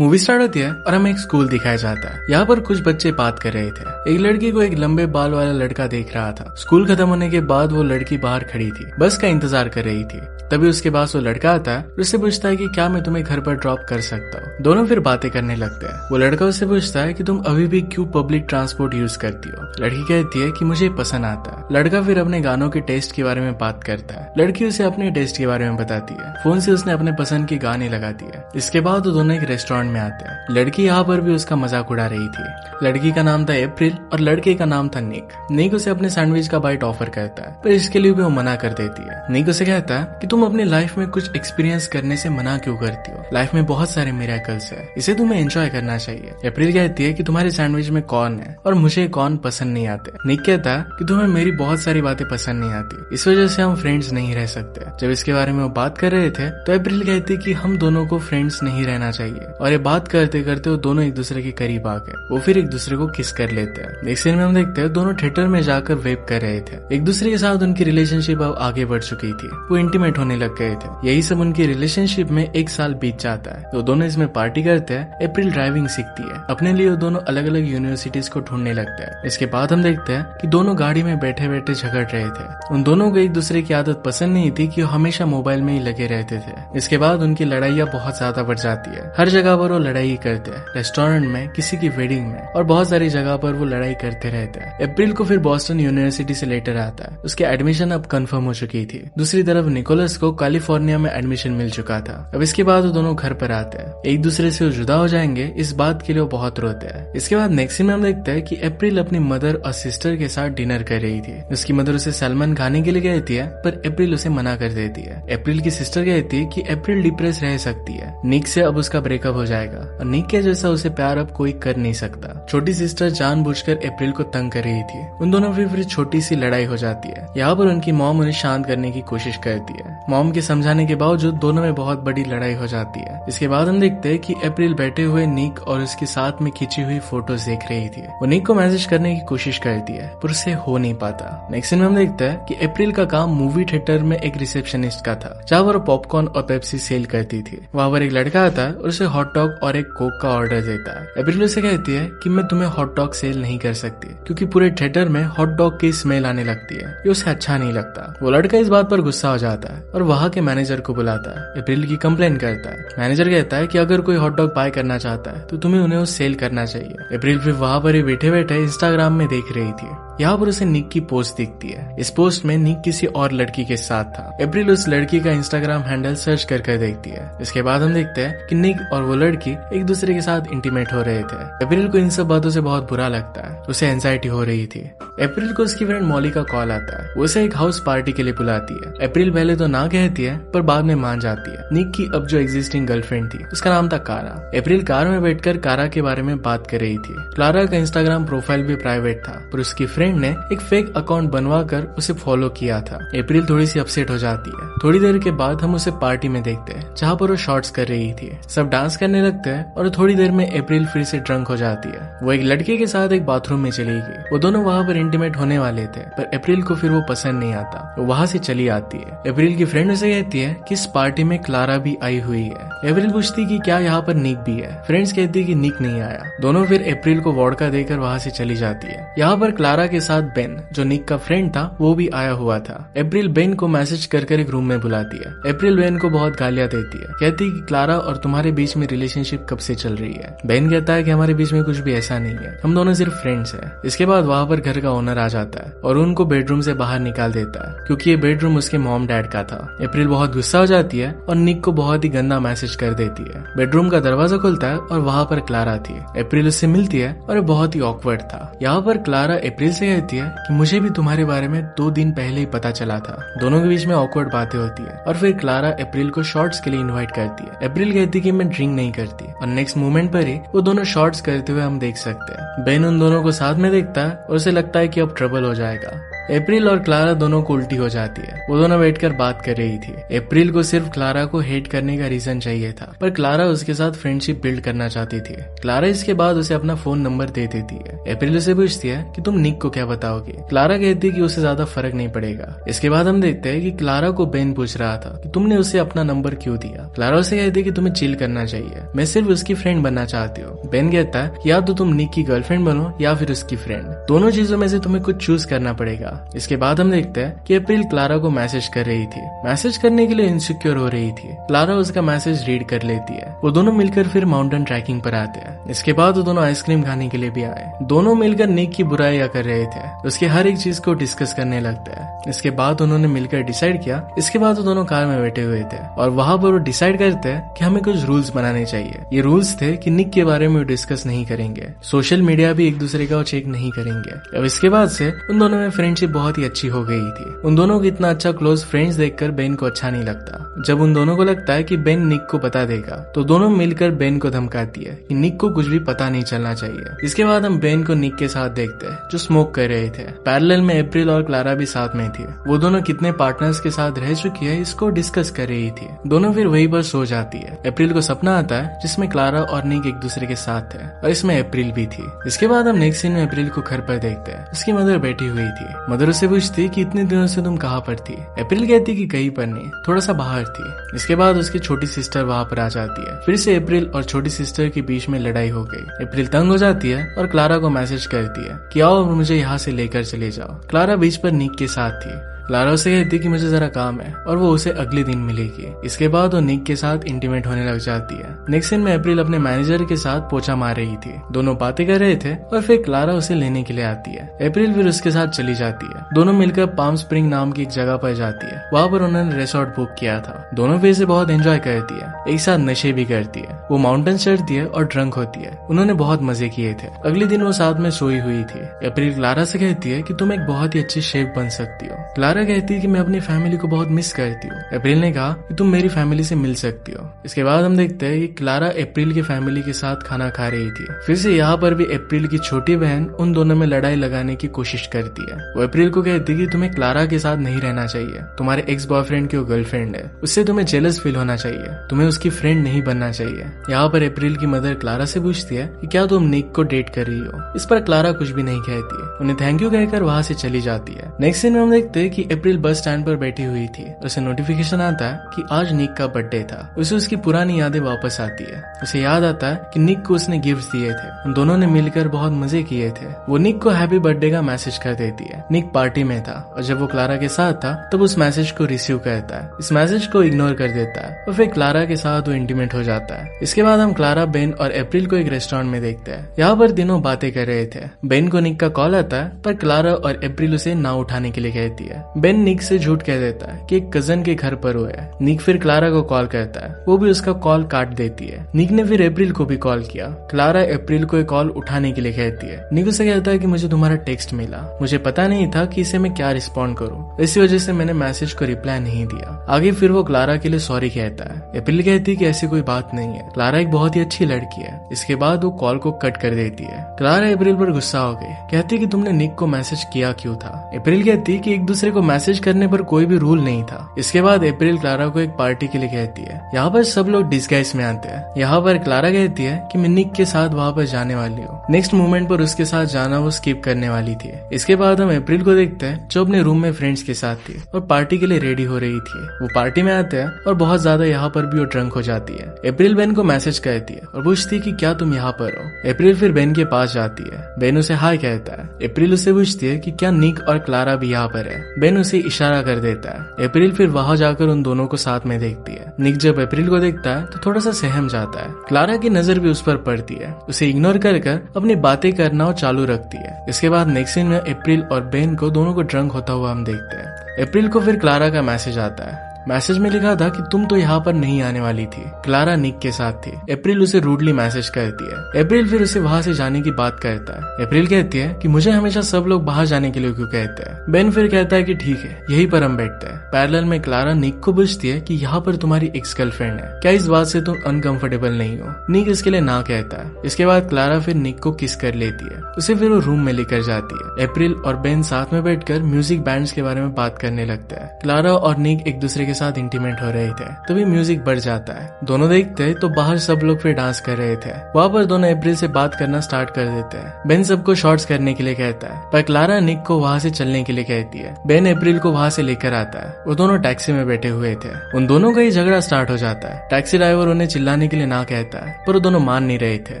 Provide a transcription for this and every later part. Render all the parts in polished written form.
Movie start होती है और हमें एक स्कूल दिखाया जाता है। यहाँ पर कुछ बच्चे बात कर रहे थे। एक लड़की को एक लंबे बाल वाला लड़का देख रहा था। स्कूल खत्म होने के बाद वो लड़की बाहर खड़ी थी, बस का इंतजार कर रही थी। तभी उसके पास वो लड़का आता है और उससे पूछता है कि क्या मैं तुम्हें घर पर ड्रॉप कर सकता हूँ। दोनों फिर बातें करने लगते हैं। वो लड़का उससे पूछता है कि तुम अभी भी क्यों पब्लिक ट्रांसपोर्ट यूज करती हो। लड़की कहती है कि मुझे पसंद आता है। लड़का फिर अपने गानों के टेस्ट के बारे में बात करता है। लड़की उसे अपने टेस्ट के बारे में बताती है। फोन से उसने अपने पसंद के गाने लगाती है। इसके बाद वो दोनों एक रेस्टोरेंट में आते हैं। लड़की यहाँ पर भी उसका मजाक उड़ा रही थी। लड़की का नाम था अप्रैल और लड़के का नाम था निक। निक उसे अपने सैंडविच का बाइट ऑफर करता है, पर इसके लिए भी वो मना कर देती है। निक उसे कहता है कि तुम अपनी लाइफ में कुछ एक्सपीरियंस करने से मना क्यों करती हो। लाइफ में बहुत सारे मिरेकल्स है, इसे तुम्हें एंजॉय करना चाहिए। अप्रैल कहती है कि तुम्हारे सैंडविच में कॉर्न है और मुझे कॉर्न पसंद नहीं आते। निक कहता है कि तुम्हें मेरी बहुत सारी बातें पसंद नहीं आती, इस वजह से हम फ्रेंड्स नहीं रह सकते। जब इसके बारे में वो बात कर रहे थे तो अप्रैल कहती कि हम दोनों को फ्रेंड्स नहीं रहना चाहिए, और ये बात करते करते वो दोनों एक दूसरे के करीब आ गए। वो फिर एक दूसरे को किस कर लेते हैं। नेक्स्ट सीन में हम देखते हैं दोनों थिएटर में जाकर वेब कर रहे थे। एक दूसरे के साथ उनकी रिलेशनशिप अब आगे बढ़ चुकी थी। वो इंटीमेट होने लग गए थे। यही सब उनकी रिलेशनशिप में एक साल बीत जाता है। तो दोनों इसमें पार्टी करते हैं। अप्रैल ड्राइविंग सीखती है। अपने लिए वो दोनों अलग अलग यूनिवर्सिटीज को ढूंढने लगते हैं। इसके बाद हम देखते हैं कि दोनों गाड़ी में बैठे बैठे झगड़ रहे थे। उन दोनों को एक दूसरे की आदत पसंद नहीं थी कि वो हमेशा मोबाइल में ही लगे रहते थे। इसके बाद उनकी लड़ाइयाँ बहुत ज्यादा बढ़ जाती है। हर जगह पर वो लड़ाई करते हैं, रेस्टोरेंट में, किसी की वेडिंग में, और बहुत सारी जगह पर वो लड़ाई करते रहते हैं। अप्रैल को फिर बॉस्टन यूनिवर्सिटी से लेटर आता है। उसकी एडमिशन अब कंफर्म हो चुकी थी। दूसरी तरफ निकोलस को कैलिफोर्निया में एडमिशन मिल चुका था। अब इसके बाद वो दोनों घर पर आते हैं। एक दूसरे से वो जुदा हो जाएंगे, इस बात के लिए वो बहुत रोते हैं। इसके बाद नेक्स्ट सीन में हम देखते हैं कि अप्रैल अपनी मदर और सिस्टर के साथ डिनर कर रही थी। उसकी मदर उसे सैल्मन खाने के लिए कहती है, पर अप्रैल उसे मना कर देती है। अप्रैल की सिस्टर कहती है कि अप्रैल डिप्रेस रह सकती है, निक से अब उसका ब्रेकअप हो जाएगा और निक के जैसा उसे प्यार अब कोई कर नहीं सकता। छोटी सिस्टर जानबूझकर अप्रैल को तंग कर रही थी। उन दोनों फिर छोटी सी लड़ाई हो जाती है। यहाँ पर उनकी मॉम उन्हें शांत करने की कोशिश करती है। मॉम के समझाने के बावजूद दोनों में बहुत बड़ी लड़ाई हो जाती है। इसके बाद हम देखते हैं कि अप्रैल बैठे हुए निक और उसके साथ में खींची हुई फोटोज देख रही थी। वो निक को मैसेज करने की कोशिश करती है, पर उससे हो नहीं पाता। नेक्स्ट सीन में हम देखते हैं कि अप्रैल का काम मूवी थिएटर में एक रिसेप्शनिस्ट का था, जहाँ पर पॉपकॉर्न और पेप्सी सेल करती थी। वहाँ पर एक लड़का आता है और उसे हॉट डॉग और एक कोक का ऑर्डर देता है। अप्रैल उसे कहती है कि मैं तुम्हें हॉट डॉग सेल नहीं कर सकती, क्योंकि पूरे थिएटर में हॉट डॉग की स्मेल आने लगती है। ये उसे अच्छा नहीं लगता। वो लड़का इस बात पर गुस्सा हो जाता है और वहाँ के मैनेजर को बुलाता है। अप्रैल की कंप्लेन करता है। मैनेजर कहता है कि अगर कोई हॉट डॉग बाय करना चाहता है तो तुम्हें उन्हें उस सेल करना चाहिए। अप्रैल फिर वहाँ पर ही बैठे बैठे इंस्टाग्राम में देख रही थी। यहाँ पर उसे निक की पोस्ट दिखती है। इस पोस्ट में निक किसी और लड़की के साथ था। अप्रैल उस लड़की का इंस्टाग्राम हैंडल सर्च कर देखती है। इसके बाद हम देखते हैं कि निक और वो लड़की एक दूसरे के साथ इंटीमेट हो रहे थे। अप्रैल को इन सब बातों से बहुत बुरा लगता है। उसे एंजाइटी हो रही थी। अप्रैल को उसकी फ्रेंड मॉली का कॉल आता है। वो उसे एक हाउस पार्टी के लिए बुलाती है। अप्रैल पहले तो ना कहती है, पर बाद में मान जाती है। निक की अब जो एग्जिस्टिंग गर्लफ्रेंड थी उसका नाम था कारा। अप्रैल कार में बैठकर कारा के बारे में बात कर रही थी। क्लारा का इंस्टाग्राम प्रोफाइल भी प्राइवेट था, पर उसकी फ्रेंड ने एक फेक अकाउंट बनवा कर उसे फॉलो किया था। अप्रैल थोड़ी सी अपसेट हो जाती है। थोड़ी देर के बाद हम उसे पार्टी में देखते हैं, जहाँ पर वो शॉर्ट्स कर रही थी। सब डांस करने लगते हैं और थोड़ी देर में अप्रैल फिर से ड्रंक हो जाती है। वो एक लड़के के साथ एक बाथरूम में चली गई। वो दोनों वहाँ पर इंटीमेट होने वाले थे, पर अप्रैल को फिर वो पसंद नहीं आता। वो वहाँ से चली आती है। अप्रैल की फ्रेंड उसे कहती है कि इस पार्टी में क्लारा भी आई हुई है। अप्रैल पूछती कि क्या यहाँ पर निक भी है। फ्रेंड्स कहती कि निक नहीं आया। दोनों फिर अप्रैल को वोडका देकर वहाँ से चली जाती है। यहाँ पर क्लारा के साथ बेन, जो निक का फ्रेंड था, वो भी आया हुआ था। अप्रैल बेन को मैसेज कर एक रूम में बुलाती है। अप्रैल बेन को बहुत गालियां देती है। कहती है कि क्लारा और तुम्हारे बीच में रिलेशनशिप कब से चल रही है। बेन कहता है कि हमारे बीच में कुछ भी ऐसा नहीं है, हम दोनों सिर्फ फ्रेंड्स हैं। इसके बाद वहाँ पर घर का ओनर आ जाता है और उनको बेडरूम से बाहर निकाल देता है, क्योंकि ये बेडरूम उसके मॉम डैड का था। अप्रैल बहुत गुस्सा हो जाती है और निक को बहुत ही गंदा मैसेज कर देती है। बेडरूम का दरवाजा खुलता है और वहाँ पर क्लारा थी। अप्रैल उससे मिलती है और बहुत ही ऑकवर्ड था। यहाँ पर क्लारा अप्रैल से कहती है कि मुझे भी तुम्हारे बारे में 2 दिन पहले ही पता चला था। दोनों के बीच में ऑकवर्ड बातें होती है और फिर क्लारा अप्रैल को शॉर्ट्स के लिए इनवाइट करती है। अप्रैल कहती है कि मैं ड्रिंक नहीं करती, और नेक्स्ट मोमेंट पर ही वो दोनों शॉर्ट्स करते हुए हम देख सकते हैं। बेन उन दोनों को साथ में देखता है और उसे लगता है कि अब ट्रबल हो जाएगा। अप्रैल और क्लारा दोनों को उल्टी हो जाती है। वो दोनों बैठकर बात कर रही थी। अप्रैल को सिर्फ क्लारा को हेट करने का रीजन चाहिए था, पर क्लारा उसके साथ फ्रेंडशिप बिल्ड करना चाहती थी। क्लारा इसके बाद उसे अपना फोन नंबर दे देती है। अप्रैल उसे पूछती है कि तुम निक को क्या बताओगे। क्लारा कहती है कि उसे ज्यादा फर्क नहीं पड़ेगा। इसके बाद हम देखते हैं कि क्लारा को बेन पूछ रहा था कि तुमने उसे अपना नंबर क्यों दिया। क्लारा उसे कहती है कि तुम्हें चिल करना चाहिए, मैं सिर्फ उसकी फ्रेंड बनना चाहती हूँ। बेन कहता है या तो तुम निक की गर्लफ्रेंड बनो या फिर उसकी फ्रेंड, दोनों चीजों में से तुम्हें कुछ चूज करना पड़ेगा। इसके बाद हम देखते हैं कि अप्रैल क्लारा को मैसेज कर रही थी। मैसेज करने के लिए इनसिक्योर हो रही थी। क्लारा उसका मैसेज रीड कर लेती है। वो दोनों मिलकर फिर माउंटेन ट्रैकिंग पर आते हैं। इसके बाद वो दोनों आइसक्रीम खाने के लिए भी आए। दोनों मिलकर निक की बुराइयां कर रहे थे, उसके हर एक चीज को डिस्कस करने लगते हैं। इसके बाद उन्होंने मिलकर डिसाइड किया। इसके बाद वो दोनों कार में बैठे हुए थे और वहां पर वो डिसाइड करते हैं कि हमें कुछ रूल्स बनाने चाहिए। ये रूल्स थे कि निक के बारे में डिस्कस नहीं करेंगे, सोशल मीडिया भी एक दूसरे का चेक नहीं करेंगे। अब इसके बाद से उन दोनों में फ्रेंडशिप बहुत ही अच्छी हो गई थी। उन दोनों को इतना अच्छा क्लोज फ्रेंड्स देखकर बेन को अच्छा नहीं लगता। जब उन दोनों को लगता है कि बेन निक को बता देगा तो दोनों मिलकर बेन को धमकाती है कि निक को कुछ भी पता नहीं चलना चाहिए। इसके बाद हम बेन को निक के साथ देखते हैं जो स्मोक कर रहे थे। पैरेलल में अप्रैल और क्लारा भी साथ में थी। वो दोनों कितने पार्टनर्स के साथ रह चुकी है इसको डिस्कस कर रही थी। दोनों फिर वहीं पर सो जाती है। अप्रैल को सपना आता है जिसमें क्लारा और निक एक दूसरे के साथ थे और इसमें अप्रैल भी थी। इसके बाद हम नेक्स्ट सीन में अप्रैल को घर पर देखते हैं। उसकी मदर बैठी हुई थी। मदर उससे पूछती कि इतने दिनों से तुम कहाँ पर थी। अप्रैल कहती कि कहीं पर नहीं, थोड़ा सा बाहर थी। इसके बाद उसकी छोटी सिस्टर वहां पर आ जाती है। फिर से अप्रैल और छोटी सिस्टर के बीच में लड़ाई हो गई। अप्रैल तंग हो जाती है और क्लारा को मैसेज करती है कि आओ मुझे यहाँ से लेकर चले जाओ। क्लारा बीच पर निक के साथ थी। क्लारा उसे कहती कि मुझे जरा काम है और वो उसे अगले दिन मिलेगी। इसके बाद वो निक के साथ इंटीमेट होने लग जाती है। नेक्स्ट सीन में अप्रैल अपने मैनेजर के साथ पोछा मार रही थी। दोनों बातें कर रहे थे और फिर क्लारा उसे लेने के लिए आती है। अप्रैल फिर उसके साथ चली जाती है। दोनों मिलकर पाम स्प्रिंग नाम की एक जगह पर जाती है। वहाँ पर उन्होंने रिसोर्ट बुक किया था। दोनों फिर से बहुत एंजॉय करती है, एक साथ नशे भी करती है। वो माउंटेन चढ़ती है और ड्रंक होती है। उन्होंने बहुत मजे किए थे। अगले दिन वो साथ में सोई हुई थी। अप्रैल क्लारा से कहती है कि तुम एक बहुत ही अच्छी शेफ बन सकती हो। क्लारा कहती है कि मैं अपनी फैमिली को बहुत मिस करती हूँ। अप्रैल ने कहा कि तुम मेरी फैमिली से मिल सकती हो। इसके बाद हम देखते हैं कि क्लारा अप्रैल की फैमिली के साथ खाना खा रही थी। फिर से यहाँ पर भी अप्रैल की छोटी बहन उन दोनों में लड़ाई लगाने की कोशिश करती है। वो अप्रैल को कहती है कि तुम्हें क्लारा के साथ नहीं रहना चाहिए। तुम्हारे एक्स बॉयफ्रेंड की वो गर्लफ्रेंड है, उससे तुम्हें जेलस फील होना चाहिए। तुम्हें उसकी फ्रेंड नहीं बनना चाहिए। यहाँ पर अप्रैल की मदर क्लारा से पूछती है कि क्या तुम निक को डेट कर रही हो। इस पर क्लारा कुछ भी नहीं कहती है। उन्हें थैंक यू कहकर वहाँ से चली जाती है। नेक्स्ट सीन में हम देखते हैं कि अप्रैल बस स्टैंड पर बैठी हुई थी। उसे नोटिफिकेशन आता है कि आज निक का बर्थडे था। उसे उसकी पुरानी यादें वापस आती है। उसे याद आता है कि निक को उसने गिफ्ट दिए थे। उन दोनों ने मिलकर बहुत मजे किए थे। वो निक को हैप्पी बर्थडे का मैसेज कर देती है। निक पार्टी में था और जब वो क्लारा के साथ था तब उस मैसेज को रिसीव करता है। इस मैसेज को इग्नोर कर देता है और फिर क्लारा के साथ वो इंटीमेट हो जाता है। इसके बाद हम क्लारा, बेन और अप्रैल को एक रेस्टोरेंट में देखते हैं। यहाँ पर तीनों बातें कर रहे थे। बेन को निक का कॉल आता है पर क्लारा और अप्रैल उसे ना उठाने के लिए कहती है। बेन निक से झूठ कह देता है कि एक कजन के घर पर हुआ है। निक फिर क्लारा को कॉल करता है। वो भी उसका कॉल काट देती है। निक ने फिर अप्रैल को भी कॉल किया। क्लारा अप्रैल को कॉल उठाने के लिए कहती है। निक उसे कहता है कि मुझे तुम्हारा टेक्स्ट मिला, मुझे पता नहीं था कि इसे मैं क्या रिस्पॉन्ड करूं, इसी वजह से मैंने मैसेज को रिप्लाई नहीं दिया। आगे फिर वो क्लारा के लिए सॉरी कहता है। अप्रैल कहती है कि ऐसी कोई बात नहीं है, क्लारा एक बहुत ही अच्छी लड़की है। इसके बाद वो कॉल को कट कर देती है। क्लारा अप्रैल पर गुस्सा हो गई, कहती कि तुमने निक को मैसेज किया क्यों था। अप्रैल कहती कि एक दूसरे को मैसेज करने पर कोई भी रूल नहीं था। इसके बाद अप्रैल क्लारा को एक पार्टी के लिए कहती है। यहाँ पर सब लोग डिस्गाइज में आते हैं। यहाँ पर क्लारा कहती है कि मैं निक के साथ वहाँ पर जाने वाली हूँ। नेक्स्ट मोमेंट पर उसके साथ जाना वो स्किप करने वाली थी। इसके बाद हम अप्रैल को देखते हैं जो अपने रूम में फ्रेंड्स के साथ थी और पार्टी के लिए रेडी हो रही थी। वो पार्टी में आते हैं और बहुत ज्यादा यहाँ पर भी वो ड्रंक हो जाती है। अप्रैल बेन को मैसेज करती है और पूछती है कि क्या तुम यहाँ पर हो। अप्रैल फिर बेन के पास जाती है। बेन उसे हाय कहता है। अप्रैल उससे पूछती है कि क्या निक और क्लारा भी यहाँ पर है। बेन उसे इशारा कर देता है। अप्रैल फिर वहां जाकर उन दोनों को साथ में देखती है। निक जब अप्रैल को देखता है तो थोड़ा सा सहम जाता है। क्लारा की नजर भी उस पर पड़ती है। उसे इग्नोर कर अपनी बातें करना चालू रखती है। इसके बाद नेक्स्ट सीन में अप्रैल और बेन को दोनों को ड्रंक होता हुआ हम देखते हैं। अप्रैल को फिर क्लारा का मैसेज आता है। मैसेज में लिखा था कि तुम तो यहाँ पर नहीं आने वाली थी। क्लारा निक के साथ थी। अप्रैल उसे रूडली मैसेज करती है। अप्रैल फिर उसे वहां से जाने की बात करता है। अप्रैल कहती है कि मुझे हमेशा सब लोग बाहर जाने के लिए क्यों कहते हैं। बेन फिर कहता है कि ठीक है, यहीं पर हम बैठते हैं। पैरेलल में क्लारा निक को पूछती है कि यहाँ पर तुम्हारी एक्स गर्लफ्रेंड है, क्या इस बात से तुम अनकंफर्टेबल नहीं हो। निक इसके लिए ना कहता है। इसके बाद क्लारा फिर निक को किस कर लेती है। उसे फिर वो रूम में लेकर जाती है। अप्रैल और बेन साथ में बैठकर म्यूजिक बैंड्स के बारे में बात करने लगते हैं। क्लारा और निक एक दूसरे के साथ इंटीमेट हो रहे थे, तभी म्यूजिक बढ़ जाता है। दोनों देखते हैं तो बाहर सब लोग फिर डांस कर रहे थे। वहाँ पर दोनों अप्रैल से बात करना स्टार्ट कर देते हैं। बेन सबको शॉर्ट्स करने के लिए कहता है, पर क्लारा निक को वहाँ से चलने के लिए कहती है। बेन अप्रैल को वहाँ से लेकर आता है। वो दोनों टैक्सी में बैठे हुए थे। उन दोनों का ही झगड़ा स्टार्ट हो जाता है। टैक्सी ड्राइवर उन्हें चिल्लाने के लिए ना कहता है, पर वो दोनों मान नहीं रहे थे,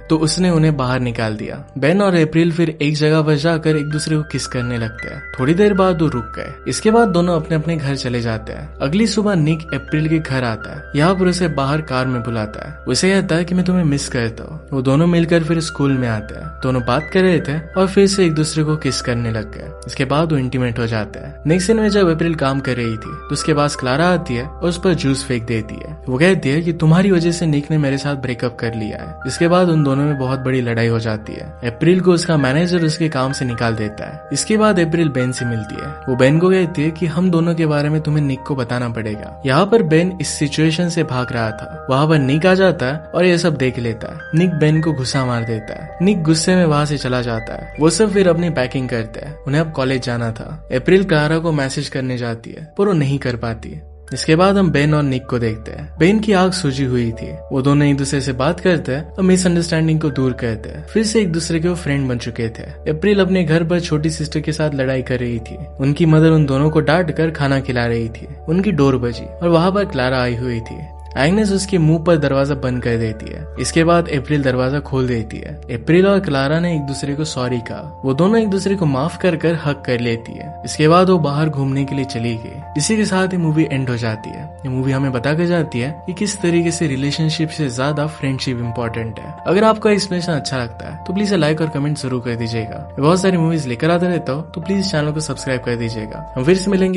तो उसने उन्हें बाहर निकाल दिया। बेन और अप्रैल फिर एक जगह पर जाकर एक दूसरे को किस करने लगते हैं। थोड़ी देर बाद वो रुक गए। इसके बाद दोनों अपने अपने घर चले जाते हैं। अगली सुबह निक अप्रैल के घर आता है। यहाँ पर उसे बाहर कार में बुलाता है। उसे कहता है कि मैं तुम्हें मिस करता हूँ। वो दोनों मिलकर फिर स्कूल में आते हैं। दोनों बात कर रहे थे और फिर से एक दूसरे को किस करने लग गए। इसके बाद वो इंटीमेट हो जाते हैं। नेक्स्ट दिन में जब अप्रैल काम कर रही थी तो उसके पास क्लारा आती है और उस पर जूस फेंक देती है। वो कहती है कि तुम्हारी वजह से निक ने मेरे साथ ब्रेकअप कर लिया है। इसके बाद उन दोनों में बहुत बड़ी लड़ाई हो जाती है। अप्रैल को उसका मैनेजर उसके काम से निकाल देता है। इसके बाद अप्रैल बेन से मिलती है। वो बेन को कहती है कि हम दोनों के बारे में तुम्हें निक को बताना पड़ेगा। यहाँ पर बेन इस सिचुएशन से भाग रहा था। वहाँ पर निक आ जाता है और ये सब देख लेता है। निक बेन को घुसा मार देता है। निक गुस्से में वहाँ से चला जाता है। वो सब फिर अपनी पैकिंग करते हैं। उन्हें अब कॉलेज जाना था। अप्रैल क्लारा को मैसेज करने जाती है, पर वो नहीं कर पाती। इसके बाद हम बेन और निक को देखते हैं। बेन की आंख सूजी हुई थी। वो दोनों एक दूसरे से बात करते हैं और मिसअंडरस्टैंडिंग को दूर करते हैं। फिर से एक दूसरे के वो फ्रेंड बन चुके थे। अप्रैल अपने घर पर छोटी सिस्टर के साथ लड़ाई कर रही थी। उनकी मदर उन दोनों को डांट कर खाना खिला रही थी। उनकी डोर बजी और वहां पर क्लारा आई हुई थी। एग्नेस उसके मुंह पर दरवाजा बंद कर देती है। इसके बाद अप्रैल दरवाजा खोल देती है। अप्रैल और क्लारा ने एक दूसरे को सॉरी कहा। वो दोनों एक दूसरे को माफ कर कर हक कर लेती है। इसके बाद वो बाहर घूमने के लिए चली गई। इसी के साथ ये मूवी एंड हो जाती है। ये मूवी हमें बता कर जाती है कि किस तरीके से रिलेशनशिप से ज्यादा फ्रेंडशिप इंपॉर्टेंट है। अगर आपको एक्सप्लेनेशन अच्छा लगता है तो प्लीज लाइक और कमेंट जरूर कर दीजिएगा। बहुत सारी मूवीज लेकर आता रहता हूँ, तो प्लीज चैनल को सब्सक्राइब कर दीजिएगा। हम फिर से मिलेंगे।